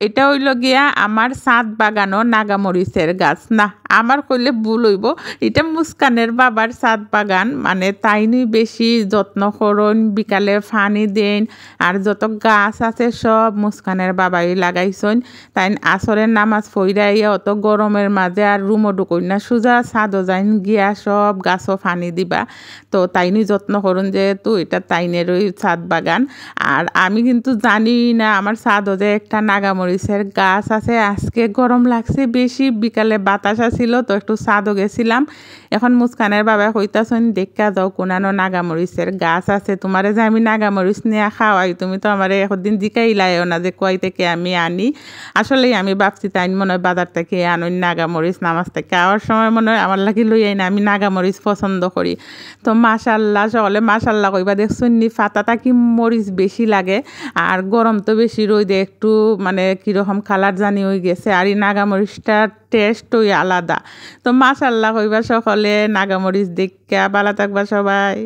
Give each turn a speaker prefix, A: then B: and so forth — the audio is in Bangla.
A: এটা হইল গিয়া আমার ছাদ বাগানো নাগামরিচের গাছ না আমার কইলে ভুল হইব এটা মুস্কানের বাবার ছাদ বাগান মানে তাইনি বেশি যত্ন করুন বিকালে পানি দেন আর যত গাছ আছে সব মুস্কানের বাবাই লাগাইছন তাই আসরের নামাজ পইরাইয়া অত গরমের মাঝে আর রুমও ঢুকই না সোজা ছাদও যাইন গিয়া সব গাছও পানি দিবা তো তাইনি যত্ন করুন যেহেতু এটা তাইনেরই ছাদ বাগান আর আমি কিন্তু জানি না আমার ছাদও যে একটা নাগামরিচের গাছ আছে আজকে গরম লাগছে বেশি বিকালে বাতাস আসছিল তো একটু ছাদও গেছিলাম এখন মুস্কানের বাবা কইতাছেন দেখা যাও কোনানো নাগামরিচের গাছ আছে তোমারে যে আমি নাগামরিচ নিয়ে খাওয়াই তুমি তো আমার একদিন জিকাইলাইও না যে কয় থেকে আমি আনি আসলেই আমি ভাবছি তাই মনে হয় বাজার থেকে আনুন নাগামরিচ নামাজ থেকে আওয়ার সময় মনে হয় আমার লাগি লই আই না আমি নাগামরিচ পছন্দ করি তো মাশাল্লাহ সকলে মাশাল্লাহ কইবা দেখছুন নি ফাতাটা কি মরিচ বেশি লাগে আর গরম তো বেশি রইদে একটু মানে কীরকম কালার জানি হয়ে গেছে আর এই নাগামরিচটার টেস্টই আলাদা তো মাশাল্লাহ কইবা সকলে নাগামরিচ দেখা ভালো থাকবা সবাই।